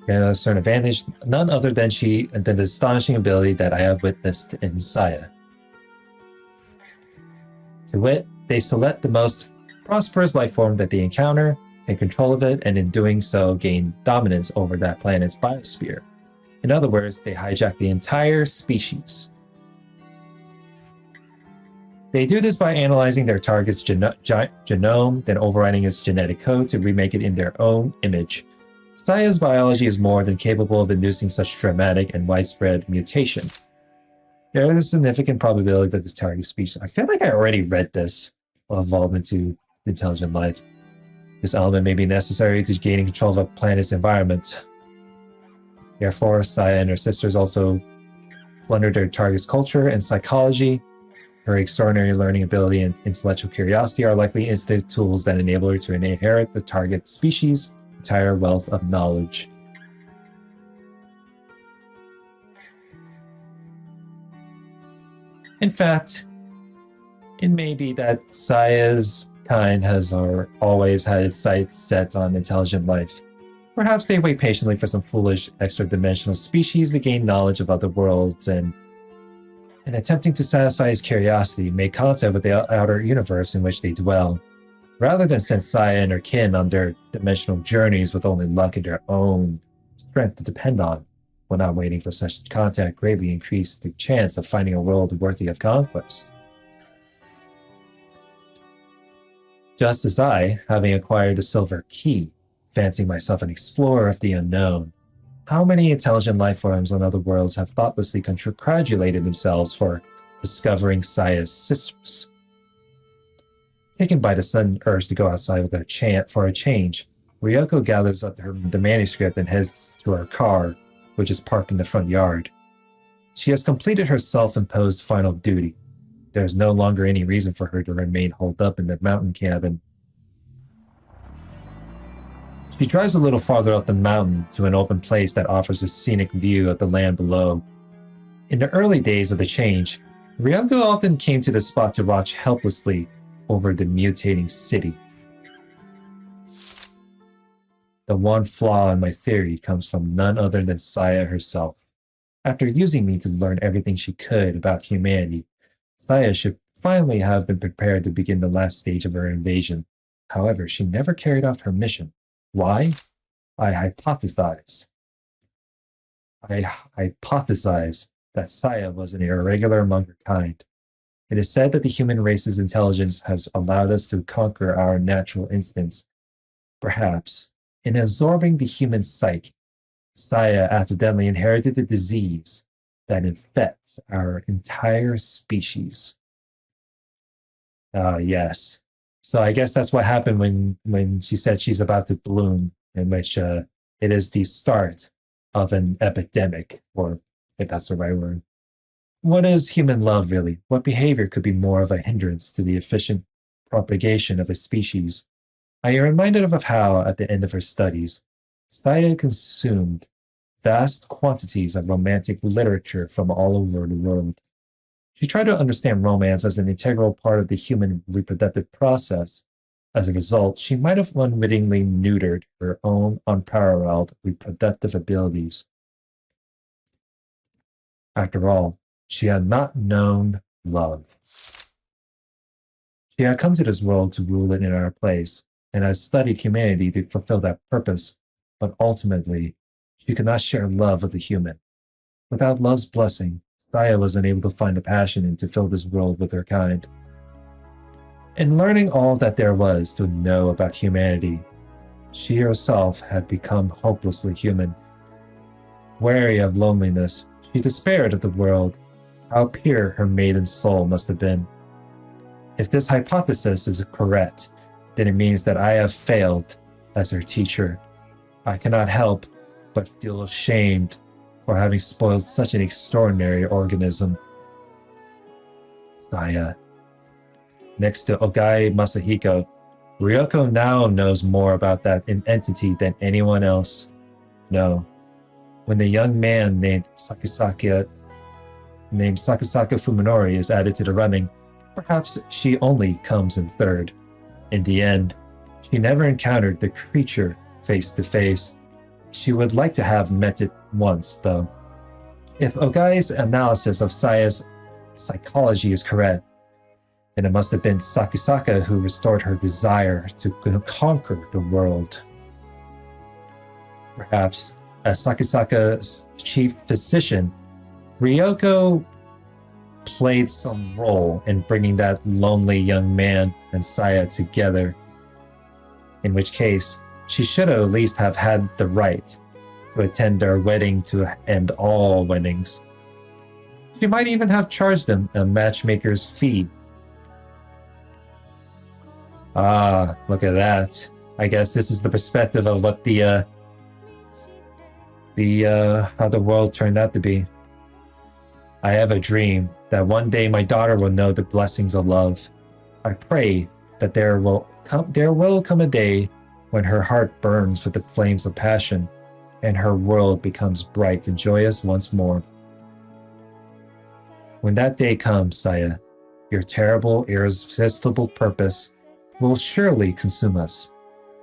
granted us an advantage, none other than the astonishing ability that I have witnessed in Saya. To wit, they select the most prosperous life form that they encounter, take control of it, and in doing so gain dominance over that planet's biosphere. In other words, they hijack the entire species. They do this by analyzing their target's genome, then overriding its genetic code to remake it in their own image. Saya's biology is more than capable of inducing such dramatic and widespread mutation. There is a significant probability that this target species... I feel like I already read this. Will evolve into intelligent life. This element may be necessary to gaining control of a planet's environment. Therefore, Saya and her sisters also plundered their target's culture and psychology. Her extraordinary learning ability and intellectual curiosity are likely instant tools that enable her to inherit the target species' entire wealth of knowledge. In fact, it may be that Saya's kind has always had its sights set on intelligent life. Perhaps they wait patiently for some foolish extra-dimensional species to gain knowledge of other worlds and attempting to satisfy his curiosity, make contact with the outer universe in which they dwell, rather than send Saya and her kin on their dimensional journeys with only luck and their own strength to depend on. When not waiting for such contact greatly increased the chance of finding a world worthy of conquest. Just as I, having acquired the silver key, fancying myself an explorer of the unknown, how many intelligent life forms on other worlds have thoughtlessly congratulated themselves for discovering Saya's sisters? Taken by the sudden urge to go outside with her for a change, Ryoko gathers up the manuscript and heads to her car, which is parked in the front yard. She has completed her self-imposed final duty. There is no longer any reason for her to remain holed up in the mountain cabin. She drives a little farther up the mountain to an open place that offers a scenic view of the land below. In the early days of the change, Ryoko often came to the spot to watch helplessly over the mutating city. The one flaw in my theory comes from none other than Saya herself. After using me to learn everything she could about humanity, Saya should finally have been prepared to begin the last stage of her invasion. However, she never carried out her mission. Why? I hypothesize that Saya was an irregular among her kind. It is said that the human race's intelligence has allowed us to conquer our natural instincts. Perhaps, in absorbing the human psyche, Saya accidentally inherited the disease that infects our entire species. Yes. So I guess that's what happened when she said she's about to bloom, in which it is the start of an epidemic, or if that's the right word. What is human love, really? What behavior could be more of a hindrance to the efficient propagation of a species? I am reminded of how, at the end of her studies, Saya consumed vast quantities of romantic literature from all over the world. She tried to understand romance as an integral part of the human reproductive process. As a result, she might have unwittingly neutered her own unparalleled reproductive abilities. After all, she had not known love. She had come to this world to rule it in our place, and had studied humanity to fulfill that purpose, but ultimately, she could not share love with a human. Without love's blessing, Saya was unable to find a passion and to fill this world with her kind. In learning all that there was to know about humanity, she herself had become hopelessly human. Weary of loneliness, she despaired of the world. How pure her maiden soul must have been. If this hypothesis is correct, then it means that I have failed as her teacher. I cannot help but feel ashamed for having spoiled such an extraordinary organism. Saya. Next to Ogai Masahiko, Ryoko now knows more about that entity than anyone else. No. When the young man named Sakasaka Fuminori is added to the running, perhaps she only comes in third. In the end, she never encountered the creature face to face. She would like to have met it once, though. If Ogai's analysis of Saya's psychology is correct, then it must have been Sakisaka who restored her desire to conquer the world. Perhaps, as Sakisaka's chief physician, Ryoko played some role in bringing that lonely young man and Saya together. In which case, she should at least have had the right to attend their wedding to end all weddings. She might even have charged him a matchmaker's fee. Ah, look at that. I guess this is the perspective of what how the world turned out to be. I have a dream that one day my daughter will know the blessings of love. I pray that there will come a day when her heart burns with the flames of passion and her world becomes bright and joyous once more. When that day comes, Saya, your terrible, irresistible purpose will surely consume us,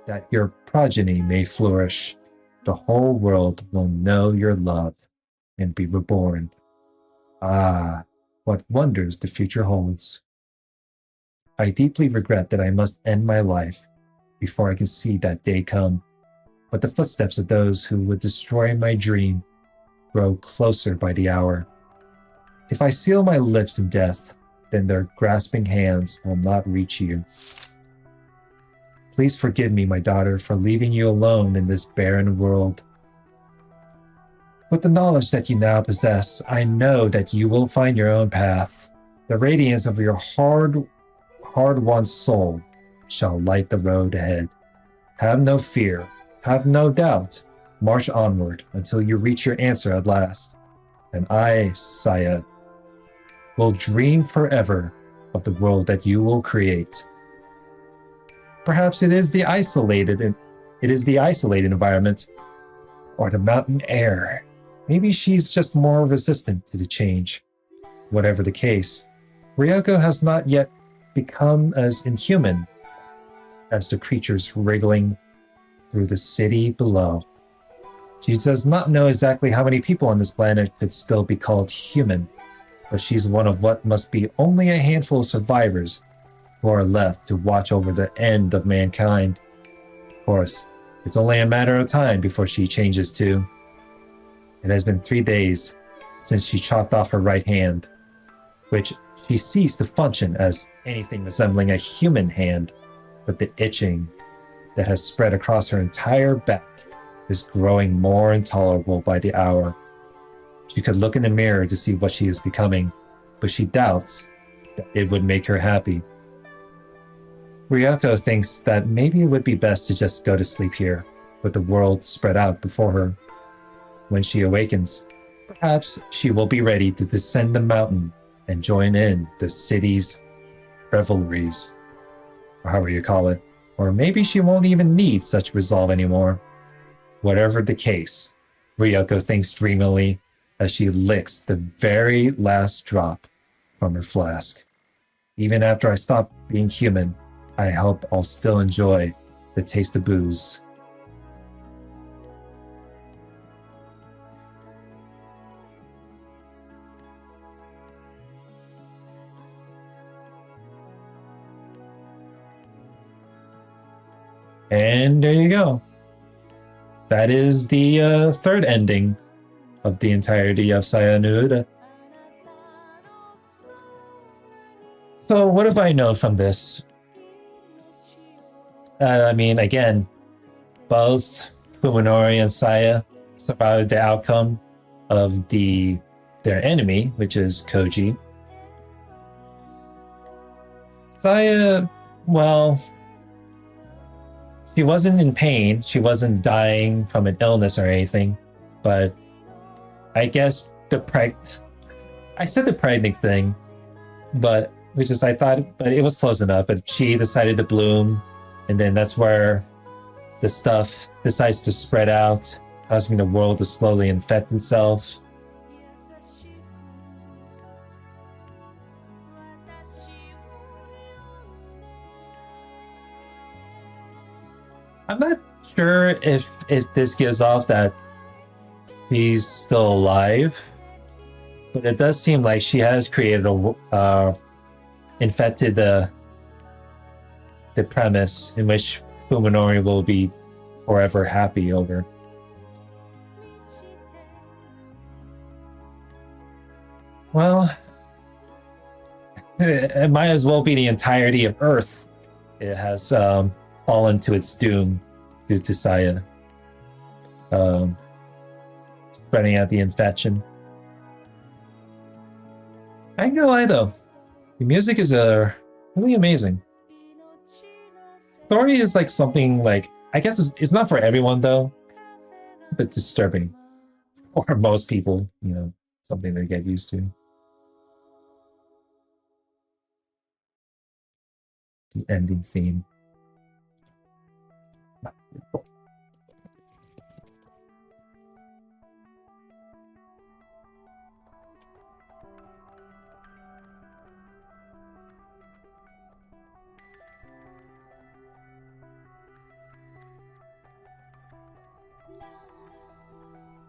that your progeny may flourish. The whole world will know your love and be reborn. Ah, what wonders the future holds. I deeply regret that I must end my life before I can see that day come, but the footsteps of those who would destroy my dream grow closer by the hour. If I seal my lips in death, then their grasping hands will not reach you. Please forgive me, my daughter, for leaving you alone in this barren world. With the knowledge that you now possess, I know that you will find your own path. The radiance of your hard-won soul shall light the road ahead. Have no fear, have no doubt. March onward until you reach your answer at last. And I, Saya, will dream forever of the world that you will create. Perhaps it is the isolated environment or the mountain air. Maybe she's just more resistant to the change. Whatever the case, Ryoko has not yet become as inhuman as the creatures wriggling through the city below. She does not know exactly how many people on this planet could still be called human, but she's one of what must be only a handful of survivors who are left to watch over the end of mankind. Of course, it's only a matter of time before she changes too. It has been 3 days since she chopped off her right hand, which she ceased to function as anything resembling a human hand, but the itching that has spread across her entire back is growing more intolerable by the hour. She could look in the mirror to see what she is becoming, but she doubts that it would make her happy. Ryoko thinks that maybe it would be best to just go to sleep here, with the world spread out before her. When she awakens, perhaps she will be ready to descend the mountain and join in the city's revelries, or however you call it. Or maybe she won't even need such resolve anymore. Whatever the case, Ryoko thinks dreamily as she licks the very last drop from her flask. Even after I stop being human, I hope I'll still enjoy the taste of booze. And there you go. That is the third ending of the entirety of Saya no Uda. So what have I known from this? I mean, again, both Fuminori and Saya survived the outcome of their enemy, which is Koji. Saya, well, she wasn't in pain. She wasn't dying from an illness or anything, but I guess I said the pregnant thing, but but it was close enough. But she decided to bloom, and then that's where the stuff decides to spread out, causing the world to slowly infect itself. I'm not sure if this gives off that she's still alive, but it does seem like she has created a infected the premise in which Fuminori will be forever happy over. Well, it might as well be the entirety of Earth. It has fallen to its doom due to Saya spreading out the infection. I ain't gonna lie though, the music is really amazing. Story is like something like, I guess it's not for everyone though, but it's disturbing for most people, you know, something they get used to. The ending scene.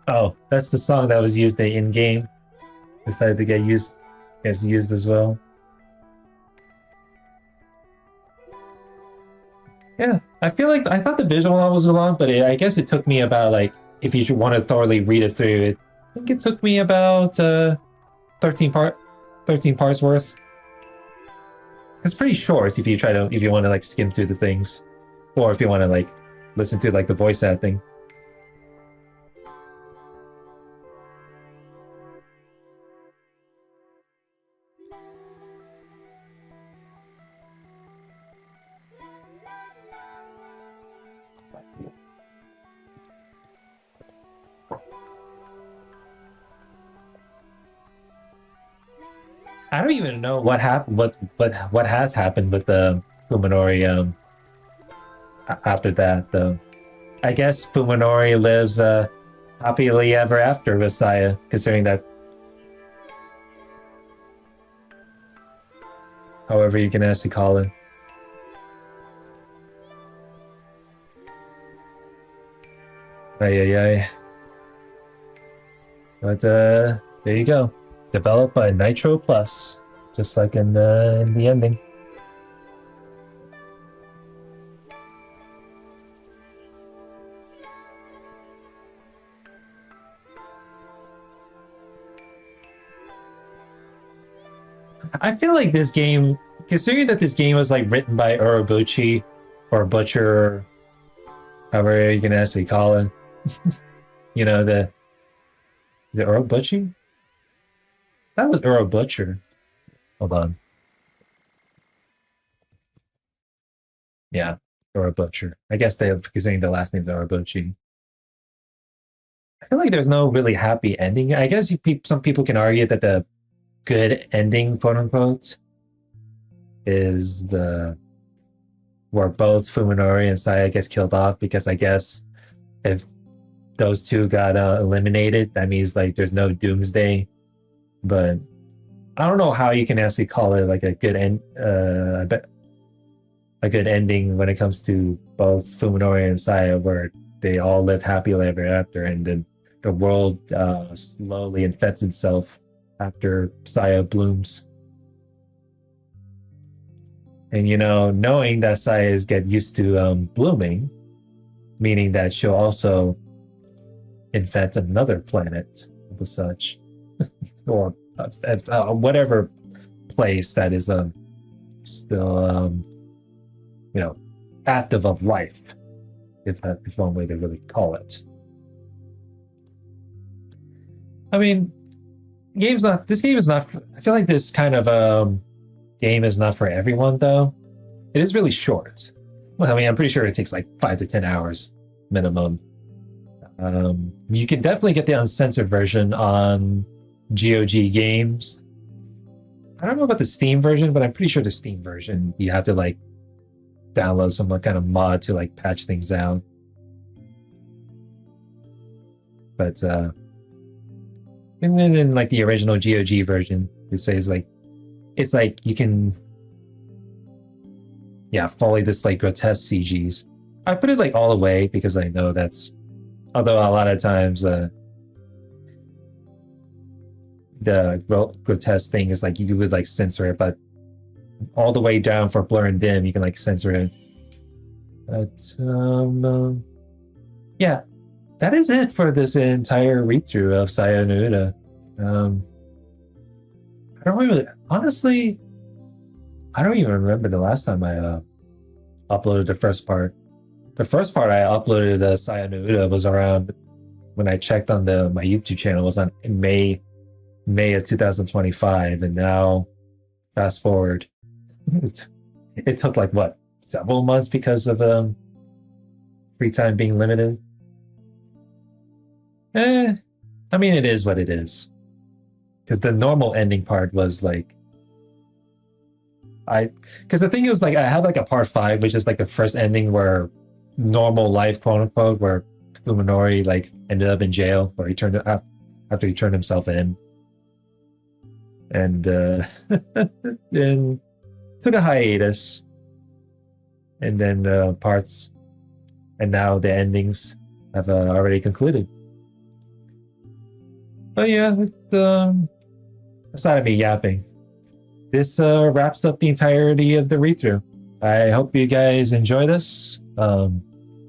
Oh, that's the song that was used in game. Decided to get used as well. Yeah, I feel like I thought the visual novel was long, but I guess it took me about, like, if you want to thoroughly read it through, I think it took me about 13 parts worth. It's pretty short if you want to like skim through the things, or if you want to like listen to like the voice acting. I don't even know what happened. What has happened with the Fuminori after that, though. I guess Fuminori lives happily ever after with Saya, considering that. However you can actually call it. Ay. But there you go. Developed by Nitro Plus, just like in the ending. I feel like this game, considering that this game was like written by Urobuchi or Butcher, however you can actually call it. You know, is it Urobuchi? That was Butcher. Hold on. Yeah, Butcher. I guess they're considering the last name's Urobuchi. I feel like there's no really happy ending. I guess some people can argue that the good ending, quote unquote, is where both Fuminori and Saya gets killed off, because I guess if those two got eliminated, that means like there's no doomsday. But I don't know how you can actually call it like a good ending when it comes to both Fuminori and Saya, where they all live happily ever after, and then the world slowly infects itself after Saya blooms. And you know, knowing that Saya is get used to blooming, meaning that she'll also infect another planet of such. Or whatever place that is still you know, active of life, if that is one way to really call it. I mean, this game is not, I feel like this kind of game is not for everyone though. It is really short. Well, I mean, I'm pretty sure it takes like 5 to 10 hours minimum. You can definitely get the uncensored version on GOG Games. I don't know about the Steam version, but I'm pretty sure the Steam version, you have to like download some kind of mod to like patch things out. But and then in like the original GOG version, it says like, it's like you can follow this like grotesque CGs I put it like all the way because I know that's, although a lot of times the grotesque thing is like you would like censor it, but all the way down for blur and dim you can like censor it. But yeah, that is it for this entire read through of Saya no Uta. I don't really, honestly, I don't even remember the last time I uploaded the first part. The first part I uploaded Saya no Uta was around when I checked on my YouTube channel was on in May of 2025, and now fast forward, it took like what, several months because of free time being limited. I mean, it is what it is. Because the normal ending part was like, because the thing is, like, I had like a part 5, which is like the first ending where normal life, quote unquote, where Fuminori like ended up in jail, or after he turned himself in, and then took a hiatus, and then parts, and now the endings have already concluded. But yeah, aside of me yapping, this wraps up the entirety of the read-through. I hope you guys enjoy this.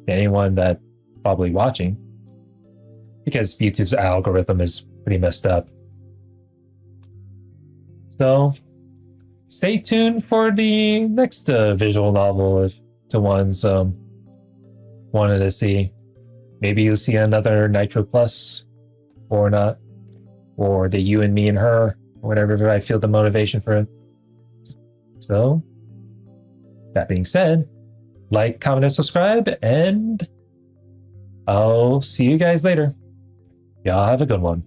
Anyone that probably watching, because YouTube's algorithm is pretty messed up. So stay tuned for the next visual novel if the ones wanted to see. Maybe you'll see another Nitro Plus or not, or the You and Me and Her, or whatever I feel the motivation for it. So that being said, like, comment, and subscribe, and I'll see you guys later. Y'all have a good one.